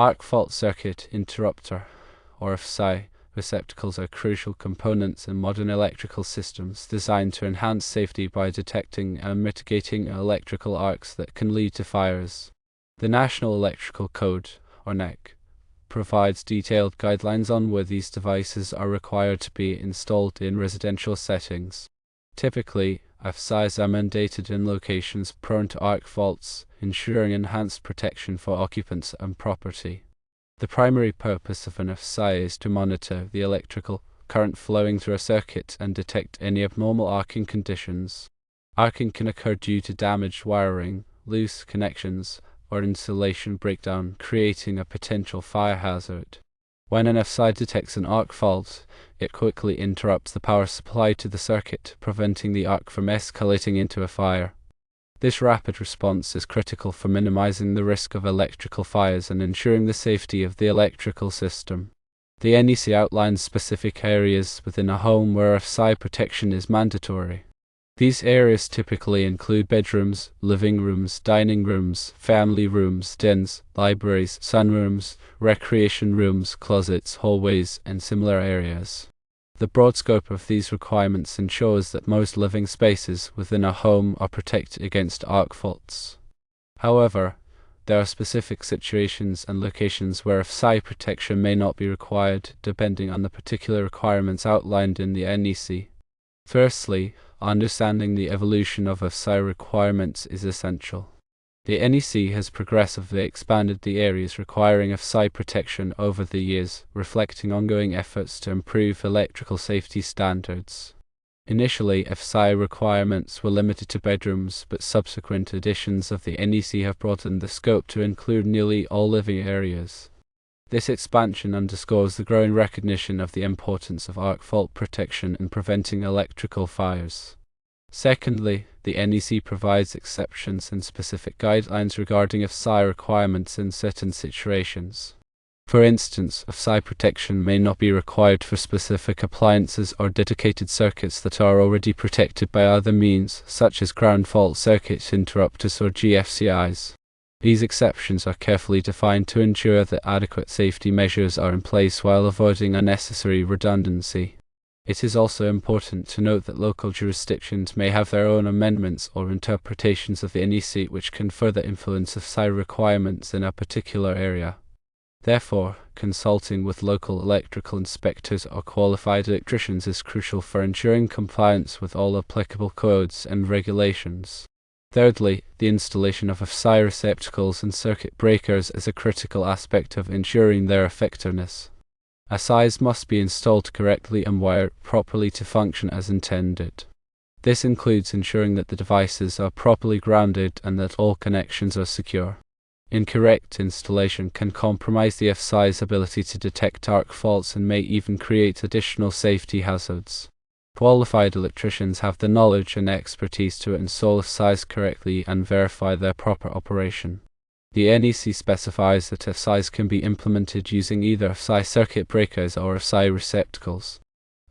Arc fault circuit interrupter, or AFCI receptacles, are crucial components in modern electrical systems designed to enhance safety by detecting and mitigating electrical arcs that can lead to fires. The National Electrical Code, or NEC, provides detailed guidelines on where these devices are required to be installed in residential settings. Typically, AFCIs are mandated in locations prone to arc faults, ensuring enhanced protection for occupants and property. The primary purpose of an AFCI is to monitor the electrical current flowing through a circuit and detect any abnormal arcing conditions. Arcing can occur due to damaged wiring, loose connections, or insulation breakdown, creating a potential fire hazard. When an AFCI detects an arc fault, it quickly interrupts the power supply to the circuit, preventing the arc from escalating into a fire. This rapid response is critical for minimizing the risk of electrical fires and ensuring the safety of the electrical system. The NEC outlines specific areas within a home where AFCI protection is mandatory. These areas typically include bedrooms, living rooms, dining rooms, family rooms, dens, libraries, sunrooms, recreation rooms, closets, hallways, and similar areas. The broad scope of these requirements ensures that most living spaces within a home are protected against arc faults. However, there are specific situations and locations where AFCI protection may not be required, depending on the particular requirements outlined in the NEC. Firstly, understanding the evolution of AFCI requirements is essential. The NEC has progressively expanded the areas requiring AFCI protection over the years, reflecting ongoing efforts to improve electrical safety standards. Initially, AFCI requirements were limited to bedrooms, but subsequent editions of the NEC have broadened the scope to include nearly all living areas. This expansion underscores the growing recognition of the importance of arc fault protection in preventing electrical fires. Secondly, the NEC provides exceptions and specific guidelines regarding AFCI requirements in certain situations. For instance, AFCI protection may not be required for specific appliances or dedicated circuits that are already protected by other means, such as ground fault circuit interrupters or GFCIs. These exceptions are carefully defined to ensure that adequate safety measures are in place while avoiding unnecessary redundancy. It is also important to note that local jurisdictions may have their own amendments or interpretations of the NEC which can further influence AFCI requirements in a particular area. Therefore, consulting with local electrical inspectors or qualified electricians is crucial for ensuring compliance with all applicable codes and regulations. Thirdly, the installation of AFCI receptacles and circuit breakers is a critical aspect of ensuring their effectiveness. AFCIs must be installed correctly and wired properly to function as intended. This includes ensuring that the devices are properly grounded and that all connections are secure. Incorrect installation can compromise the AFCI's ability to detect arc faults and may even create additional safety hazards. Qualified electricians have the knowledge and expertise to install AFCIs correctly and verify their proper operation. The NEC specifies that AFCIs can be implemented using either AFCI circuit breakers or AFCI receptacles.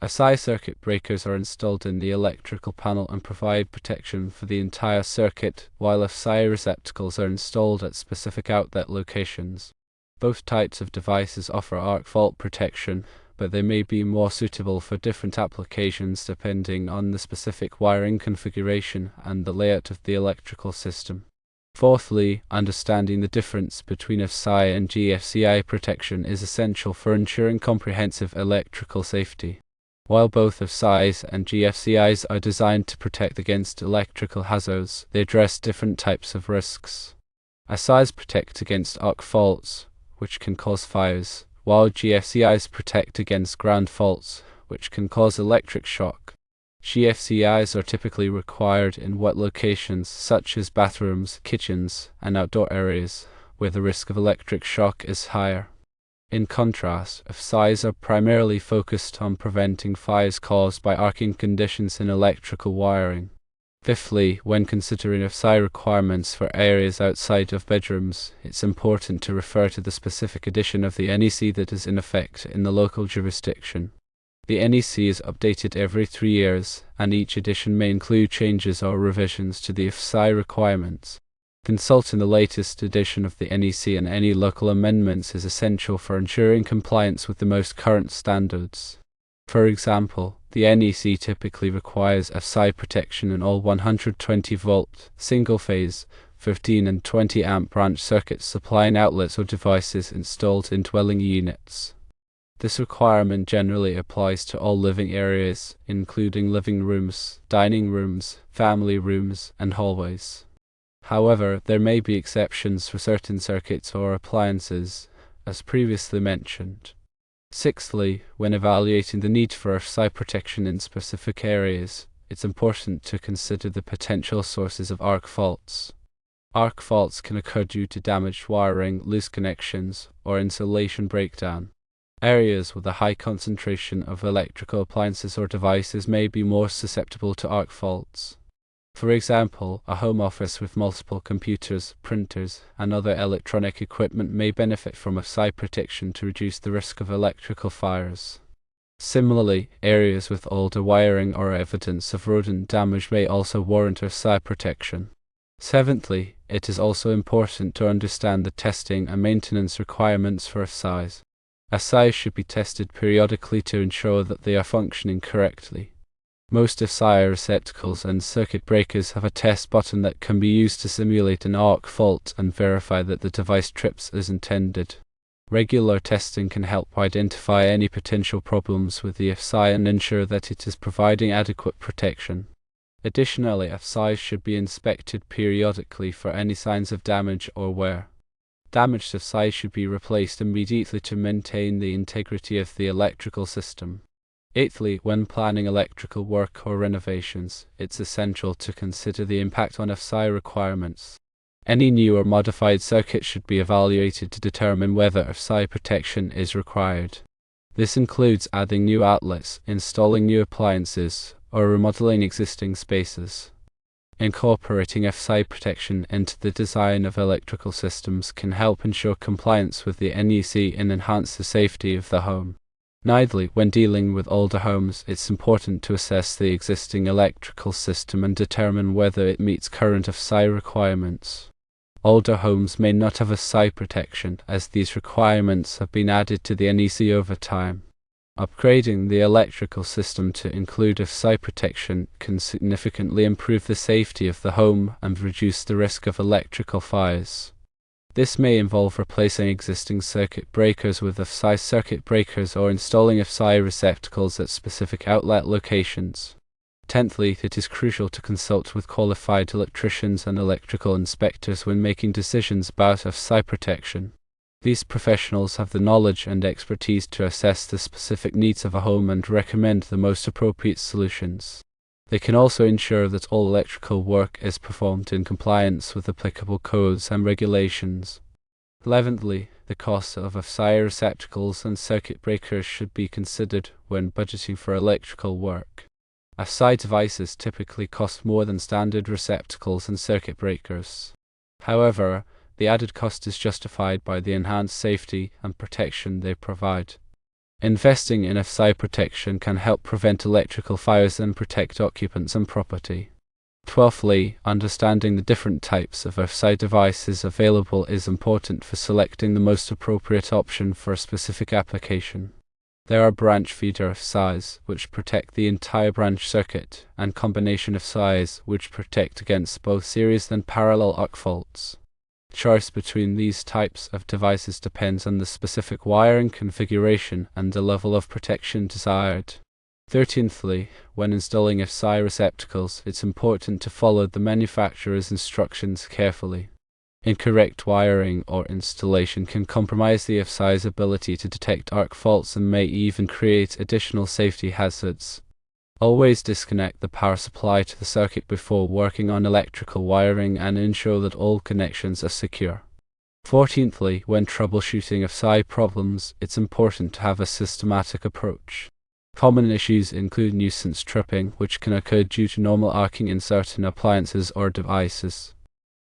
AFCI circuit breakers are installed in the electrical panel and provide protection for the entire circuit, while AFCI receptacles are installed at specific outlet locations. Both types of devices offer arc fault protection, but they may be more suitable for different applications depending on the specific wiring configuration and the layout of the electrical system. Fourthly, understanding the difference between AFCI and GFCI protection is essential for ensuring comprehensive electrical safety. While both AFCIs and GFCIs are designed to protect against electrical hazards, they address different types of risks. AFCIs protect against arc faults, which can cause fires, while GFCIs protect against ground faults, which can cause electric shock. GFCIs are typically required in wet locations such as bathrooms, kitchens, and outdoor areas, where the risk of electric shock is higher. In contrast, AFCIs are primarily focused on preventing fires caused by arcing conditions in electrical wiring. Fifthly, when considering AFCI requirements for areas outside of bedrooms, it's important to refer to the specific edition of the NEC that is in effect in the local jurisdiction. The NEC is updated every 3 years, and each edition may include changes or revisions to the AFCI requirements. Consulting the latest edition of the NEC and any local amendments is essential for ensuring compliance with the most current standards. For example, the NEC typically requires AFCI protection in all 120-volt, single-phase, 15 and 20 amp branch circuits supplying outlets or devices installed in dwelling units. This requirement generally applies to all living areas, including living rooms, dining rooms, family rooms, and hallways. However, there may be exceptions for certain circuits or appliances, as previously mentioned. Sixthly, when evaluating the need for AFCI protection in specific areas, it's important to consider the potential sources of arc faults. Arc faults can occur due to damaged wiring, loose connections, or insulation breakdown. Areas with a high concentration of electrical appliances or devices may be more susceptible to arc faults. For example, a home office with multiple computers, printers, and other electronic equipment may benefit from AFCI protection to reduce the risk of electrical fires. Similarly, areas with older wiring or evidence of rodent damage may also warrant AFCI protection. Seventhly, it is also important to understand the testing and maintenance requirements for AFCIs. AFCIs should be tested periodically to ensure that they are functioning correctly. Most AFCI receptacles and circuit breakers have a test button that can be used to simulate an arc fault and verify that the device trips as intended. Regular testing can help identify any potential problems with the AFCI and ensure that it is providing adequate protection. Additionally, AFCIs should be inspected periodically for any signs of damage or wear. Damaged AFCIs should be replaced immediately to maintain the integrity of the electrical system. Eighthly, when planning electrical work or renovations, it's essential to consider the impact on AFCI requirements. Any new or modified circuit should be evaluated to determine whether AFCI protection is required. This includes adding new outlets, installing new appliances, or remodeling existing spaces. Incorporating AFCI protection into the design of electrical systems can help ensure compliance with the NEC and enhance the safety of the home. Ninthly, when dealing with older homes, it's important to assess the existing electrical system and determine whether it meets current AFCI requirements. Older homes may not have AFCI protection, as these requirements have been added to the NEC over time. Upgrading the electrical system to include AFCI protection can significantly improve the safety of the home and reduce the risk of electrical fires. This may involve replacing existing circuit breakers with AFCI circuit breakers or installing AFCI receptacles at specific outlet locations. Tenthly, it is crucial to consult with qualified electricians and electrical inspectors when making decisions about AFCI protection. These professionals have the knowledge and expertise to assess the specific needs of a home and recommend the most appropriate solutions. They can also ensure that all electrical work is performed in compliance with applicable codes and regulations. 11thly, the cost of AFCI receptacles and circuit breakers should be considered when budgeting for electrical work. AFCI devices typically cost more than standard receptacles and circuit breakers. However, the added cost is justified by the enhanced safety and protection they provide. Investing in AFCI protection can help prevent electrical fires and protect occupants and property. 12thly, understanding the different types of AFCI devices available is important for selecting the most appropriate option for a specific application. There are branch feeder AFCIs, which protect the entire branch circuit, and combination AFCIs, which protect against both series and parallel arc faults. Choice between these types of devices depends on the specific wiring configuration and the level of protection desired. 13thly, when installing AFCI receptacles, it's important to follow the manufacturer's instructions carefully. Incorrect wiring or installation can compromise the AFCI's ability to detect arc faults and may even create additional safety hazards. Always disconnect the power supply to the circuit before working on electrical wiring and ensure that all connections are secure. 14thly, when troubleshooting AFCI problems, it's important to have a systematic approach. Common issues include nuisance tripping, which can occur due to normal arcing in certain appliances or devices.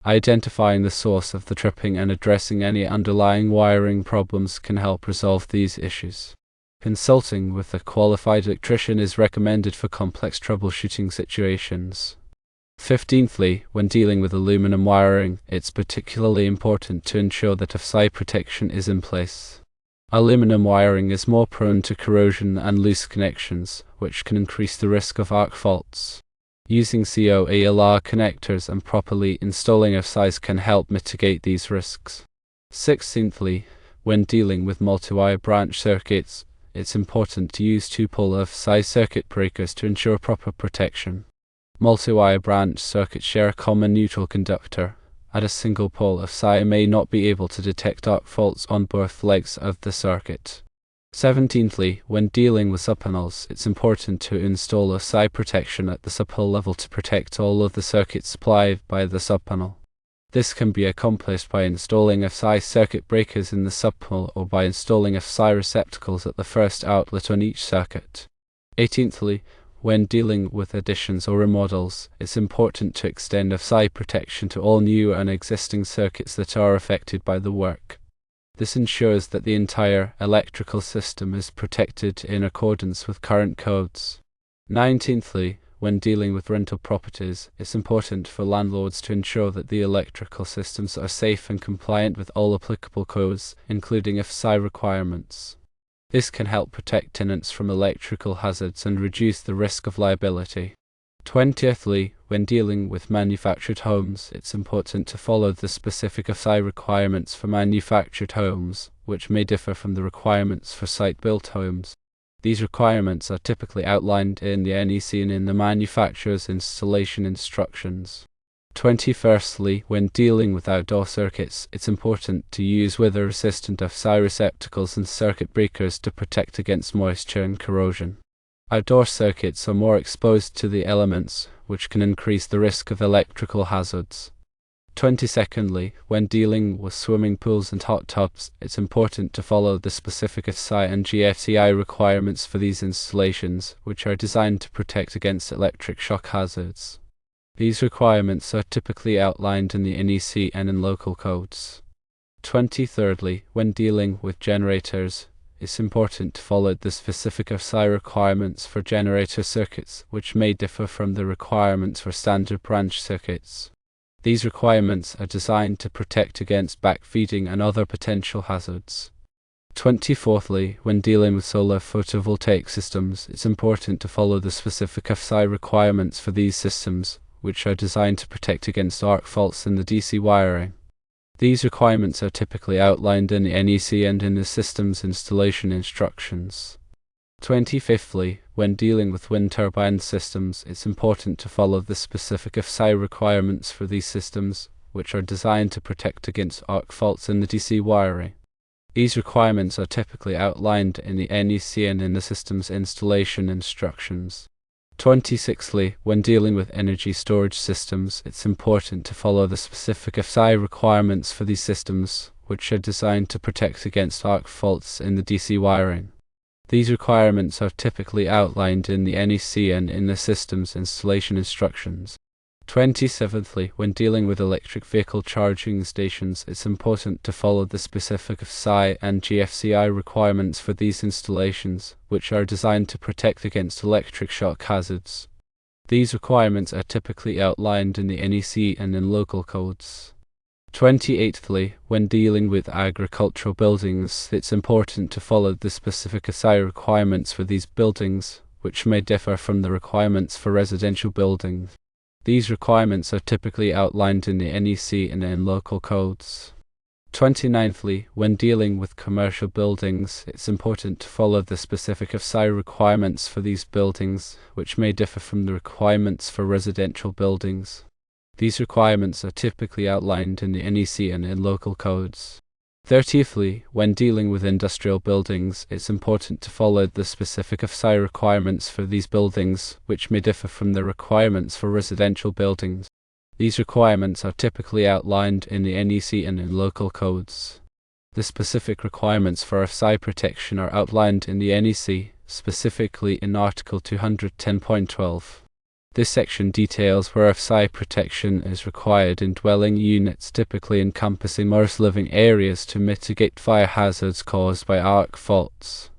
Identifying the source of the tripping and addressing any underlying wiring problems can help resolve these issues. Consulting with a qualified electrician is recommended for complex troubleshooting situations. 15thly, when dealing with aluminum wiring, it's particularly important to ensure that AFCI protection is in place. Aluminum wiring is more prone to corrosion and loose connections, which can increase the risk of arc faults. Using COALR connectors and properly installing AFCIs can help mitigate these risks. 16thly, when dealing with multi-wire branch circuits, it's important to use two-pole AFCI circuit breakers to ensure proper protection. Multi-wire branch circuits share a common neutral conductor, and a single pole AFCI may not be able to detect arc faults on both legs of the circuit. 17thly, when dealing with subpanels, it's important to install AFCI protection at the subpanel level to protect all of the circuits supplied by the subpanel. This can be accomplished by installing AFCI circuit breakers in the subpanel or by installing AFCI receptacles at the first outlet on each circuit. 18thly, when dealing with additions or remodels, it's important to extend AFCI protection to all new and existing circuits that are affected by the work. This ensures that the entire electrical system is protected in accordance with current codes. 19thly, when dealing with rental properties, it's important for landlords to ensure that the electrical systems are safe and compliant with all applicable codes, including AFCI requirements. This can help protect tenants from electrical hazards and reduce the risk of liability. 20thly, when dealing with manufactured homes, it's important to follow the specific AFCI requirements for manufactured homes, which may differ from the requirements for site-built homes. These requirements are typically outlined in the NEC and in the manufacturer's installation instructions. 21stly, when dealing with outdoor circuits, it's important to use weather-resistant AFCI receptacles and circuit breakers to protect against moisture and corrosion. Outdoor circuits are more exposed to the elements, which can increase the risk of electrical hazards. 22ndly, when dealing with swimming pools and hot tubs, it's important to follow the specific AFCI and AFCI requirements for these installations, which are designed to protect against electric shock hazards. These requirements are typically outlined in the NEC and in local codes. 23rdly, when dealing with generators, it's important to follow the specific AFCI requirements for generator circuits, which may differ from the requirements for standard branch circuits. These requirements are designed to protect against backfeeding and other potential hazards. 24thly, when dealing with solar photovoltaic systems, it's important to follow the specific AFCI requirements for these systems, which are designed to protect against arc faults in the DC wiring. These requirements are typically outlined in the NEC and in the system's installation instructions. 25thly, when dealing with wind turbine systems, it's important to follow the specific AFCI requirements for these systems, which are designed to protect against arc faults in the DC wiring. These requirements are typically outlined in the NEC and in the system's installation instructions. 26thly, when dealing with energy storage systems, it's important to follow the specific AFCI requirements for these systems, which are designed to protect against arc faults in the DC wiring. These requirements are typically outlined in the NEC and in the system's installation instructions. 27thly, when dealing with electric vehicle charging stations, it's important to follow the specific AFCI and AFCI requirements for these installations, which are designed to protect against electric shock hazards. These requirements are typically outlined in the NEC and in local codes. 28thly, when dealing with agricultural buildings, it's important to follow the specific AFCI requirements for these buildings, which may differ from the requirements for residential buildings. These requirements are typically outlined in the NEC and in local codes. 29thly, when dealing with commercial buildings, it's important to follow the specific AFCI requirements for these buildings, which may differ from the requirements for residential buildings. These requirements are typically outlined in the NEC and in local codes. 30thly, when dealing with industrial buildings, it's important to follow the specific AFCI requirements for these buildings, which may differ from the requirements for residential buildings. These requirements are typically outlined in the NEC and in local codes. The specific requirements for AFCI protection are outlined in the NEC, specifically in Article 210.12. This section details where AFCI protection is required in dwelling units, typically encompassing most living areas, to mitigate fire hazards caused by arc faults.